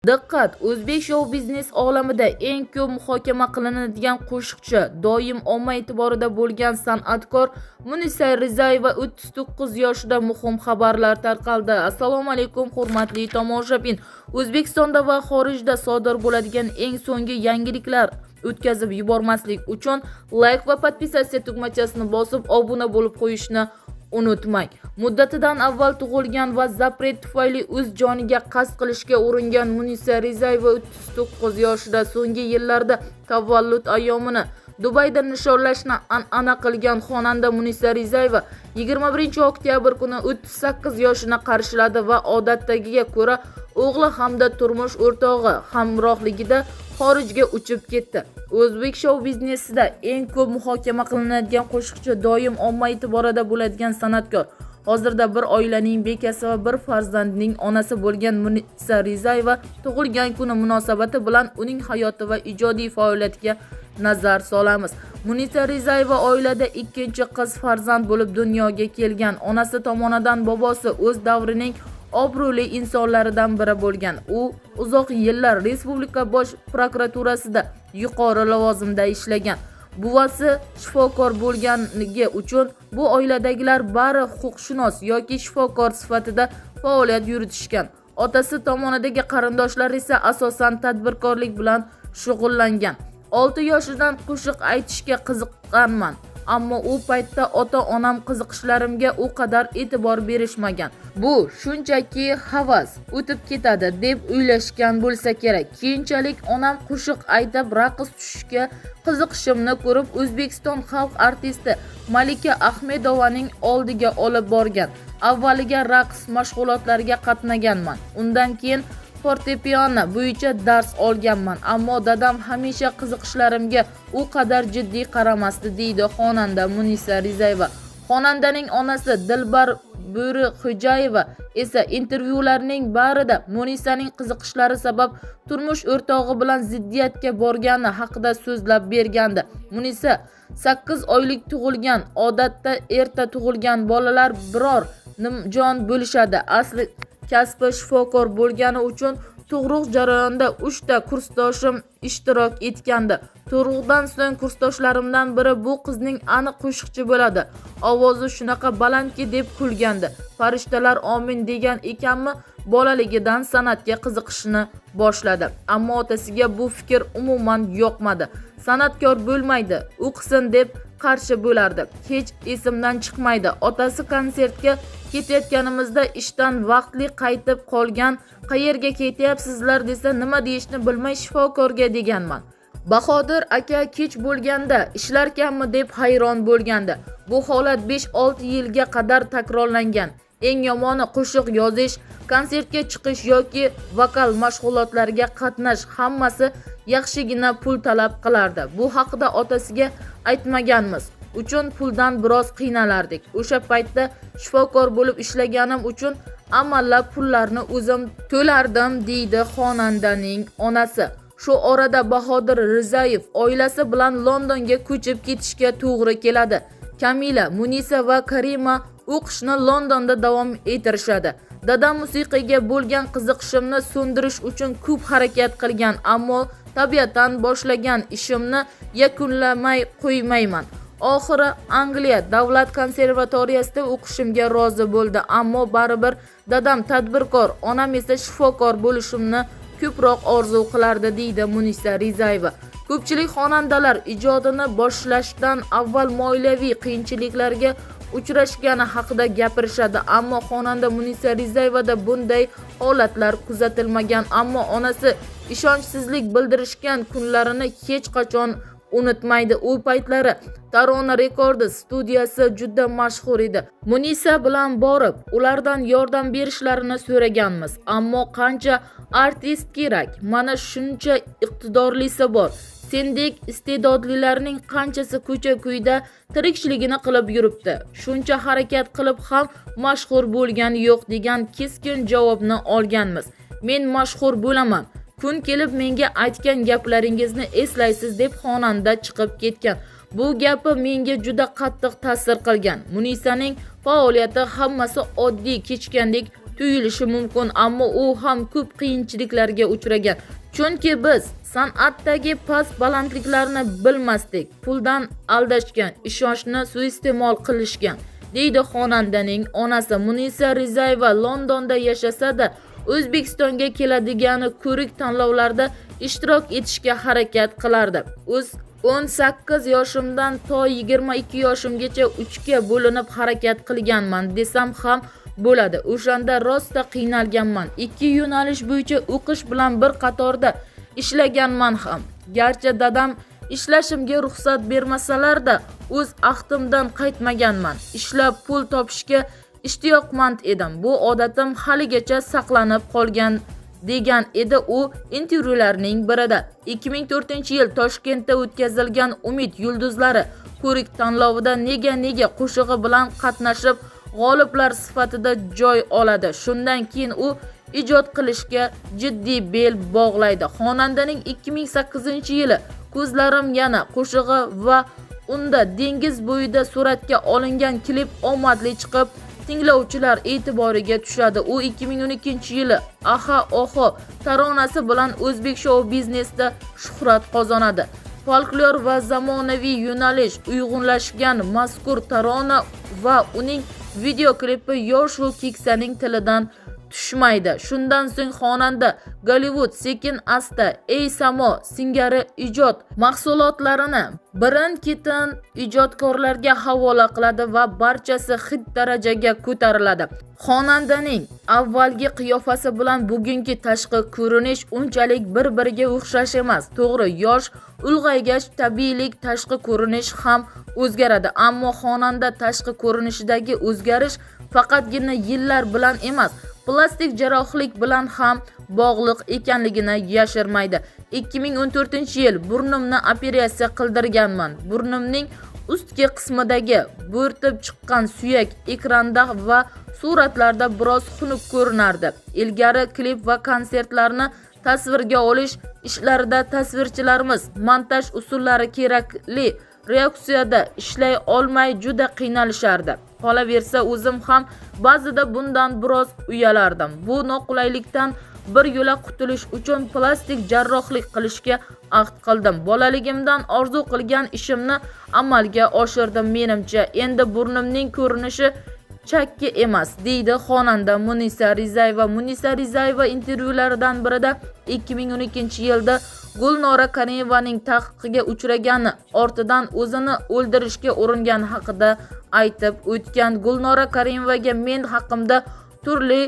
Diqqat! O'zbek shou-biznes olamida eng ko'p muhokama qilinadigan qo'shiqchi, doim omma e'tiborida bo'lgan san'atkor Munisa Rizayeva 39 yoshida muhim xabarlar tarqaldi. Assalomu alaykum hurmatli tomoshabin. O'zbekistonda va xorijda sodir bo'ladigan eng so'nggi yangiliklar o'tkazib yubormaslik uchun like va podpisatsiya tugmachasini bosib obuna bo'lib qo'yishni unutmang. Muddatidan avval tug'ilgan va zapret tufayli o'z joniga qasd qilishga uringan Munisa Rizayeva 39 yoshida so'nggi yillarda tavallud ayyomini Dubayda nishonlashni an'ana qilgan xonanda Munisa Rizayeva 21-oktyabr kuni 38 yoshini qarshiladi va odatdagiga ko'ra o'g'li hamda turmush o'rtog'i hamrohligida xorijga uchib ketdi. O'zbek shou-biznesida eng ko'p muhokama qilinadigan qo'shiqchi, doim omma e'tiborida bo'ladigan san'atkor, hozirda bir oilaning bekasi va bir farzandning onasi bo'lgan Munisa Rizayeva tug'ilgan kuni munosabati bilan uning hayoti va ijodiy faoliyatiga nazar solamiz. Munisa Rizayeva oilada ikkinchi qiz farzand bo'lib dunyoga kelgan. Onasi tomonidan bobosi o'z davrining obro'li insonlaridan biri bo'lgan. U uzoq yillar Respublika bosh prokuraturasida yuqori lavozimda ishlagan. Buvasi shifokor bo'lganligi uchun bu oiladagilar bari huquqshunos yoki shifokor sifatida faoliyat yuritishgan. Otasi tomonidagi qarindoshlar esa asosan tadbirkorlik bilan shug'ullangan. 6 yoshidan qo'shiq aytishga qiziqqanman, ammo u paytda ota-onam qiziqishlarimga u qadar e'tibor berishmagan. Bu shunchaki havas, o'tib ketadi deb o'ylashgan bo'lsa kerak. Keyinchalik onam qo'shiq aytib raqs tushishga qiziqishimni ko'rib, O'zbekiston xalq artisti Malika Ahmedovaning oldiga olib borgan. Avvaliga raqs mashg'ulotlariga qatnaganman. Undan keyin fortepiano bo'yicha dars olganman, ammo dadam hamisha qiziqishlarimga u qadar jiddiy qaramasdi, deydi xonanda Munisa Rizayeva. Xonandaning onasi Dilbar Bo'rixo'jayeva esa intervyularining barida Munisaning qiziqishlari sabab turmush o'rtog'i bilan ziddiyatga borgani haqida so'zlab bergandi. Munisa 8 oylik tug'ilgan. Odatda erta tug'ilgan bolalar biror nimjon bo'lishadi. Asli kasbi shifokor bo'lgani uchun tug'ruq jarayonida 3 ta kursdoshim ishtirok etgandi. Tug'ruqdan so'ng kursdoshlarimdan biri bu qizning aniq qo'shiqchi bo'ladi, ovozi shunaqa balandki deb kulgandi. Farishtalar omin degan ekanmi, bolaligidan san'atga qiziqishni boshladi. Ammo otasiga bu fikr umuman yoqmadi. San'atkor bo'lmaydi, o'qisin deb qarshi bo'lardi. Hech esimdan chiqmaydi. Otasi konsertga ketayotganimizda ishdan vaqtli qaytib qolgan, qayerga ketyapsizlar desa nima deyishni bilmay shifokorga deganman. Bahodir aka kech bo'lganda ishlarkanmi deb hayron bo'lgandi. Bu holat 5-6 yilga qadar takrorlangan. Eng yomoni qo'shiq yozish, konsertga chiqish yoki vokal mashg'ulotlariga qatnash hammasi yaxshigina pul talab qilardi. Bu haqida otasiga aytmaganmiz uchun puldan biroz qiynalardik. O'sha paytda shifokor bo'lib ishlaganim uchun amallab pullarni o'zim to'lardim, deydi xonandaning onasi. Shu orada Bahodir Rizayev oilasi bilan Londonga ko'chib ketishga to'g'ri keladi. Kamila, Munisa va Karima o'qishni Londonda davom ettirishadi. Dadam musiqiga bo'lgan qiziqishimni so'ndirish uchun ko'p harakat qilgan, ammo tabiatan boshlagan ishimni yakunlamay qo'ymayman. Oxiri Angliya davlat konservatoriyasida o'qishimga rozi bo'ldi, ammo baribir dadam tadbirkor, onam esa shifokor bo'lishimni ko'proq orzu qilardi, deydi Munisa Rizayeva. Ko'pchilik xonandalar ijodini boshlashdan avval moliyaviy qiyinchiliklarga uchrashgani haqida gapirishadi, ammo xonanda Munisa Rizayevada bunday holatlar kuzatilmagan, ammo onasi ishonchsizlik bildirishgan kunlarini hech qachon unutmaydi. U paytlari Tarona Records studiyasi juda mashhur edi. Munisa bilan borib, ulardan yordam berishlarini so'raganmiz, ammo qancha artist kerak? Mana shuncha iqtidorlisi bor. Sendek iste'dodlilarning qanchasi ko'cha-ko'yda tirikchiligini qilib yuribdi. Shuncha harakat qilib ham mashhur bo'lgani yo'q, degan keskin javobni olganmiz. Men mashhur bo'laman. Kun kelib menga aytgan gaplaringizni eslaysiz deb xonanda chiqib ketgan. Bu gapi menga juda qattiq ta'sir qilgan. Munisaning faoliyati hammasi oddiy kechgandek tuyulishi mumkin, ammo u ham ko'p qiyinchiliklarga uchragan. Chunki biz san'atdagi past balandliklarni bilmasdik, puldan aldashgan, ishonchni suiiste'mol qilishgan, deydi xonandaning onasi. Munisa Rizayeva Londonda yashasa-da, O'zbekistonga keladigani ko'rik tanlovlarda ishtirok etishga harakat qilardi. 18 yoshimdan to 22 yoshimgacha 3ga bo'linib harakat qilganman desam ham bo'ladi. O'shanda rosta qiynalganman. 2 yo'nalish bo'yicha o'qish bilan bir qatorda ishlaganman ham. Garchi dadam ishlashimga ruxsat bermasalar-da, o'z ahdimdan qaytmaganman. Ishlab pul topishga ishtiyoqmand edim. Bu odatim haligacha saqlanib qolgan, degan edi u intervyularning birida. 2004-yil Toshkentda o'tkazilgan Umid yulduzlari ko'rik tanlovida nega qo'shig'i bilan qatnashib, g'oliblar sifatida joy oladi. Shundan keyin u ijod qilishga jiddiy bel bog'laydi. Xonandaning 2008-yili Ko'zlarim yana qo'shig'i va unda dengiz bo'yida suratga olingan klip omadli chiqib, tinglovchilar e'tiboriga tushadi. U 2012-yili Aha Oho taronasi bilan o'zbek shou biznesida shuhrat qozonadi. Folklor va zamonaviy yo'nalish uyg'unlashgan mazkur tarona va uning video klipi yosh va keksaning tilidan tushmaydi. Shundan so'ng xonanda Gollivud sekin-asta Ey Samo singari ijod mahsulotlarini birin-ketin ijodkorlarga havola qiladi va barchasi hit darajaga ko'tariladi. Xonandaning avvalgi qiyofasi bilan bugungi tashqi ko'rinish unchalik bir-biriga o'xshash emas. To'g'ri, yosh ulg'aygach tabiiylik tashqi ko'rinish ham o'zgaradi, ammo xonanda tashqi ko'rinishidagi o'zgarish faqatgina yillar bilan emas, plastik jarrohlik bilan ham bog'liq ekanligini yashirmaydi. 2014-yil burnimni operatsiya qildirganman. Burnimning ustki qismidagi bo'rtib chiqqan suyak ekranda va suratlarda biroz xunuk ko'rinardi. Ilgari klip va konsertlarni tasvirga olish ishlarida tasvirchilarimiz montaj usullari kerakli reaksiyada ishlay olmay juda qiynalishardi. Qolaversa, o'zim ham ba'zida bundan biroz uyalardim. Bu noqulaylikdan bir yo'la qutulish uchun plastik jarrohlik qilishga ahd qildim. Bolaligimdan orzu qilgan ishimni amalga oshirdim menimcha. Endi burnimning ko'rinishi chakki emas, deydi xonanda Munisa Rizayeva. Munisa Rizayeva intervyularidan birida 2012-yilda Gulnora Karimevaning taqiqqa uchragani ortidan o'zini o'ldirishga uringani haqida aytib o'tgan. Gulnora Karimevaga men haqimda turli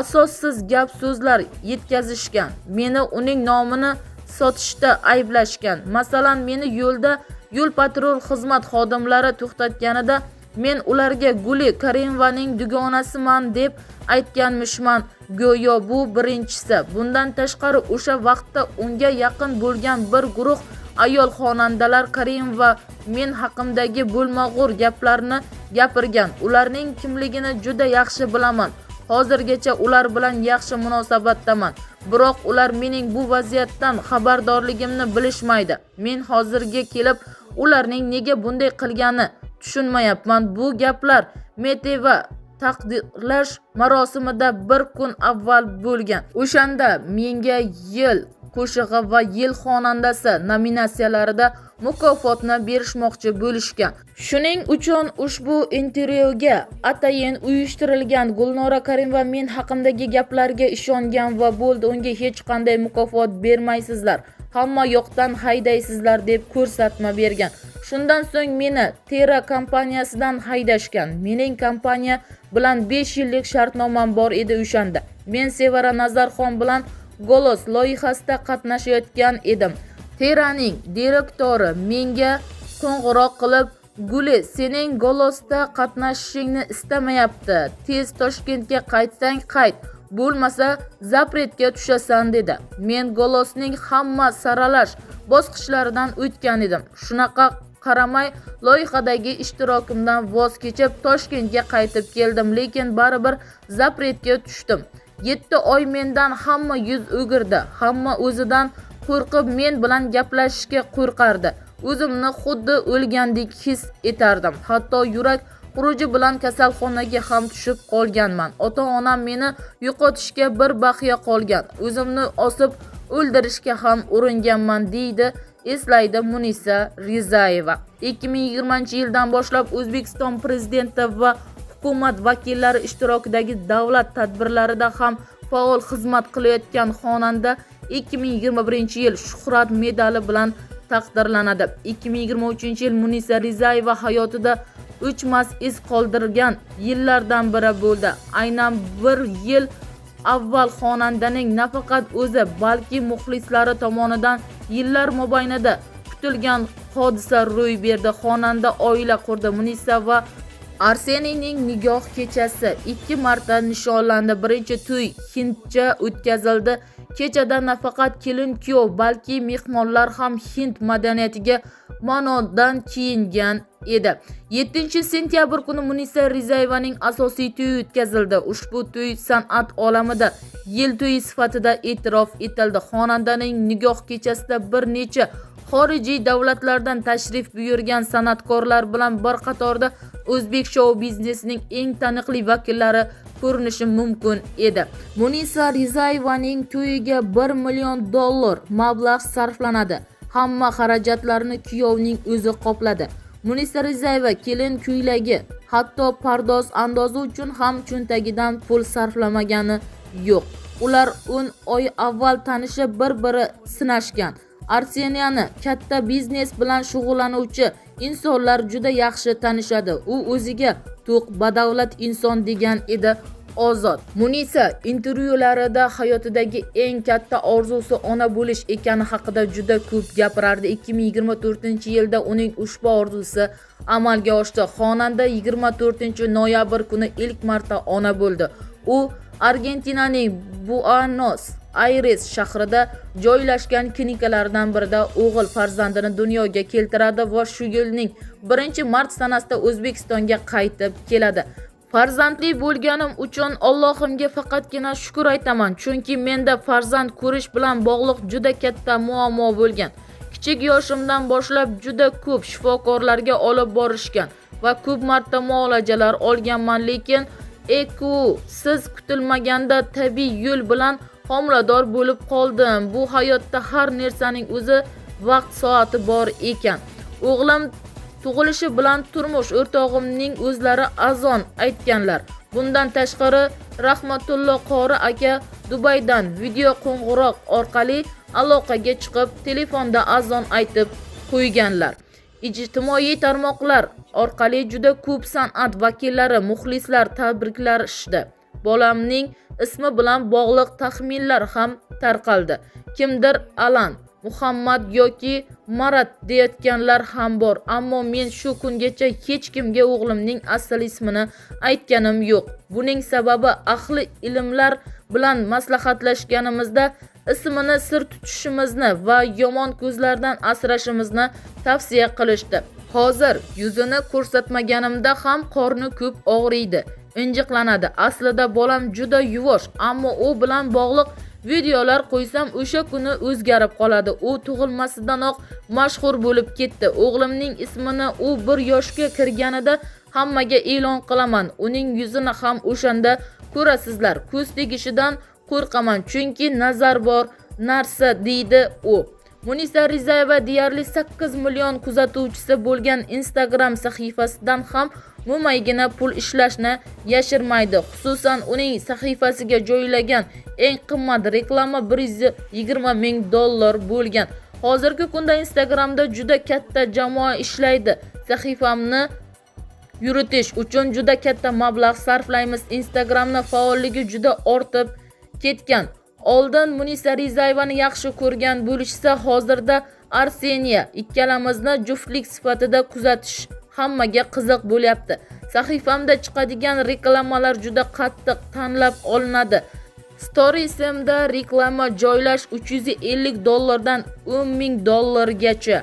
asossiz gap so'zlar yetkazishgan. Meni uning nomini sotishda ayblashgan. Masalan, meni yo'lda yo'l patrul xizmat xodimlari to'xtatganida men ularga Guli Karimevaning dugonasiman deb aytganmishman. Go'yo bu birinchisi. Bundan tashqari o'sha vaqtda unga yaqin bo'lgan bir guruh ayol xonandalar Karimova men haqimdagi bo'lmag'ur gaplarni gapirgan. Ularning kimligini juda yaxshi bilaman. Hozirgacha ular bilan yaxshi munosabatdaman. Biroq ular mening bu vaziyatdan xabardorligimni bilishmaydi. Men hozirga kelib ularning nega bunday qilgani tushunmayapman. Bu gaplar Meteva taqdirlash marosimida bir kun avval bo'lgan. O'shanda menga yil qo'shig'i va yil xonandasi nominatsiyalarida mukofotni berishmoqchi bo'lishgan. Shuning uchun ushbu intervyuga atayin uyushtirilgan Gulnora Karimova men haqimdagi gaplarga ishongan va bo'ldi, unga hech qanday mukofot bermaysizlar, hamma yoqdan haydaysizlar deb ko'rsatma bergan. Shundan so'ng meni Tera kompaniyasidan haydashgan. Mening kompaniya bilan 5 yillik shartnomam bor edi o'shanda. Men Sevara Nazarxon bilan Golos loyihasida qatnashayotgan edim. Teraning direktori menga qo'ng'iroq qilib, "Guli, sening Golosda qatnashishingni istamayapti. Tez Toshkentga qaytsang qayt, bo'lmasa zapretga tushasan" dedi. Men Golosning hamma saralash bosqichlaridan o'tgan edim. Shunaqa qaramay loyihadagi ishtirokimdan voz kechib Toshkentga qaytib keldim, lekin baribir zapretga tushdim. 7 oy mendan hamma yuz o'girdi. Hamma o'zidan qo'rqib men bilan gaplashishga qo'rqardi. O'zimni xuddi o'lgandek his etardim. Hatto yurak xuruji bilan kasalxonaga ham tushib qolganman. Ota-onam meni yo'qotishga bir baqiya qolgan. O'zimni osib o'ldirishga ham uringanman deydi, eslaydi Munisa Rizayeva. 2020-yildan boshlab O'zbekiston prezidenti va hukumat vakillari ishtirokidagi davlat tadbirlarida ham faol xizmat qilayotgan xonanda 2021-yil Shuhrat medali bilan taqdirlanadi. 2023-yil Munisa Rizayeva hayotida o'chmas iz qoldirgan yillardan biri bo'ldi. Aynan bir yil avval xonandaning nafaqat o'zi, balki muxlislari tomonidan yillar mobaynida kutilgan hodisa ro'y berdi. Xonanda oila qurdi. Munisa va Arseniyning nikoh kechasi 2 marta nishonlandi. Birinchi to'y hindcha o'tkazildi. Kechada nafaqat kelin-kuyov, balki mehmonlar ham hind madaniyatiga ma'nodan kiyingan edi. 7-sentyabr kuni Munisa Rizayevaning asosiy to'yi o'tkazildi. Ushbu to'y san'at olamida yil to'yi sifatida e'tirof etildi. Xonandaning nikoh kechasida bir necha xorijiy davlatlardan tashrif buyurgan san'atkorlar bilan bir qatorda o'zbek shou biznesining eng taniqli vakillari ko'rinishi mumkin edi. Munisa Rizayevaning to'yiga $1 million mablag' sarflanadi. Hamma xarajatlarni kuyovning o'zi qopladi. Munisa Rizayeva kelin kuylagi, hatto pardoz andozi uchun ham cho'ntagidan pul sarflamagani yo'q. Ular 10 oy avval tanishib bir-biri sinashgan. Arseniyani katta biznes bilan shug'ullanuvchi insonlar juda yaxshi tanishadi. U o'ziga to'q badavlat inson degan edi Ozod. Munisa intervyularida hayotidagi eng katta orzusi ona bo'lish ekani haqida juda ko'p gapirardi. 2024-yilda uning ushbu orzusi amalga oshdi. Xonanda 24-noyabr kuni ilk marta ona bo'ldi. U Argentinaning Buenos Aires shahrida joylashgan klinikalardan birida o'g'il farzandini dunyoga keltiradi va shu yilning 1-mart sanasida O'zbekistonga qaytib keladi. Farzandli bo'lganim uchun Allohimga faqatgina shukr aytaman, chunki menda farzand ko'rish bilan bog'liq juda katta muammo bo'lgan. Kichik yoshimdan boshlab juda ko'p shifokorlarga olib borishgan va ko'p marta muolajalar olganman, lekin siz kutilmaganda tabiiy yo'l bilan homilador bo'lib qoldim. Bu hayotda har narsaning o'zi vaqt soati bor ekan. O'g'lim tug'ilishi bilan turmush o'rtog'imning o'zlari azon aytganlar. Bundan tashqari Rahmatulloh Qori aka Dubaydan video qo'ng'iroq orqali aloqaga chiqib, telefonda azon aytib qo'yganlar. Ijtimoiy tarmoqlar orqali juda ko'p san'at vakillari, muxlislar tabriklashdi. Bolamning ismi bilan bog'liq taxminlar ham tarqaldi. Kimdir Alan, Muhammad yoki Marat deyotganlar ham bor, ammo men shu kungacha hech kimga o'g'limning asl ismini aytganim yo'q. Buning sababi ahli ilmlar bilan maslahatlashganimizda ismini sir tutishimizni va yomon ko'zlardan asrashimizni tavsiya qilishdi. Hozir yuzini ko'rsatmaganimda ham qorni ko'p og'riydi, injiqlanadi. Aslida bolam juda yuvosh, ammo u bilan bog'liq videolar qo'ysam o'sha kuni o'zgarib qoladi. U tug'ilmasidanoq mashhur bo'lib ketdi. O'g'limning ismini u 1 yoshga kirganida hammaga e'lon qilaman. Uning yuzini ham o'shanda ko'rasizlar. Ko'z tegishidan qo'rqaman, chunki nazar bor narsa, deydi u. Munisa Rizayeva deyarli 8 million kuzatuvchisi bo'lgan Instagram sahifasidan ham mo'maygina pul ishlashni yashirmaydi. Xususan, uning sahifasiga joylagan eng qimmat reklama $120 ming bo'lgan. Hozirgi kunda Instagramda juda katta jamoa ishlaydi. Sahifamni yuritish uchun juda katta mablag' sarflaymiz. Instagramning faolligi juda ortib ketgan. Oldin Munisa Rizayevani yaxshi ko'rgan bo'lishsa, hozirda Arseniya ikkalamizni juftlik sifatida kuzatish hammaga qiziq bo'lyapti. Sahifamda chiqadigan reklamalar juda qattiq tanlab olinadi. Storiesimda reklama joylash $350 dan $10 ming gacha.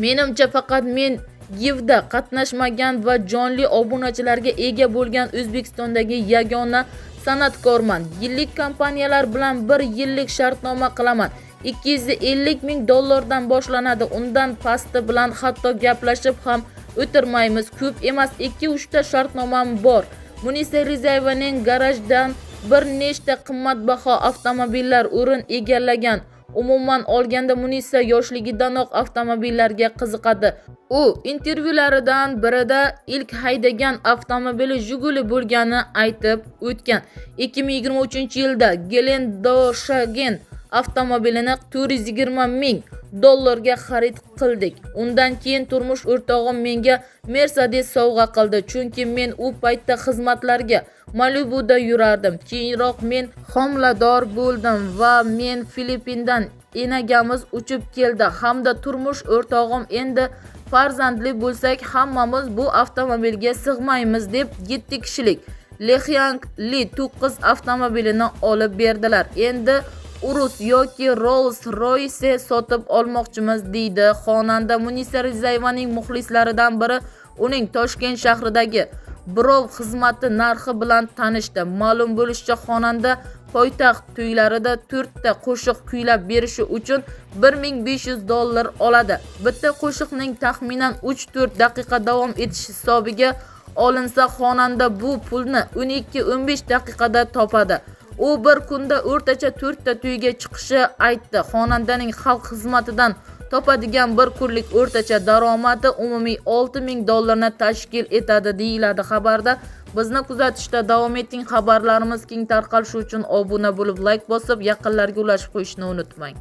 Menimcha faqat men GIVda qatnashmagan va jonli obunachilarga ega bo'lgan O'zbekistondagi yagona san'atkorman. Yillik kompaniyalar bilan 1 yillik shartnoma qilaman. $250 ming dan boshlanadi. Undan pasti bilan hatto gaplashib ham o'tirmaymiz. Ko'p emas, 2-3 ta shartnomam bor. Munisa Rizayevaning garajdan bir nechta qimmatbaho avtomobillar o'rin egallagan. Umuman olganda Munisa yoshligidanoq avtomobillarga qiziqadi. U intervyularidan birida ilk haydagan avtomobili Jiguli bo'lganini aytib o'tgan. 2023-yilda Gelendoshagen avtomobilini 420 ming dollarga xarid qildik. Undan keyin turmush o'rtog'im menga Mercedes sovg'a qildi, chunki men u paytda xizmatlarga Malibuda yurardim. Keyinroq men homilador bo'ldim va men Filippindan enagamiz uchib keldi hamda turmush o'rtog'im endi farzandli bo'lsak hammamiz bu avtomobilga sig'maymiz deb 7 kishilik Lexang Li 9 avtomobilini olib berdilar. Endi Urus yoki Rolls-Royce sotib olmoqchimiz deydi xonanda. Munisa Rizayevaning muxlislaridan biri uning Toshkent shahridagi birov xizmati narxi bilan tanishdi. Ma'lum bo'lishicha, xonanda poytaxt to'ylarida 4 ta qo'shiq kuylab berishi uchun 1500 dollar oladi. Bitta qo'shiqning taxminan 3-4 daqiqa davom etishi hisobiga olinsa, xonanda bu pulni 12-15 daqiqada topadi. U bir kunda o'rtacha 4 ta to'yga chiqishi aytdi. Xonandaning xalq xizmatidan topadigan bir kunlik o'rtacha daromadi umumiy 6000 dollarni tashkil etadi deyiladi xabarda. Bizni kuzatishda davom eting. Xabarlarimiz keng tarqalishi uchun obuna bo'lib, like bosib, yaqinlarga ulashib qo'yishni unutmang.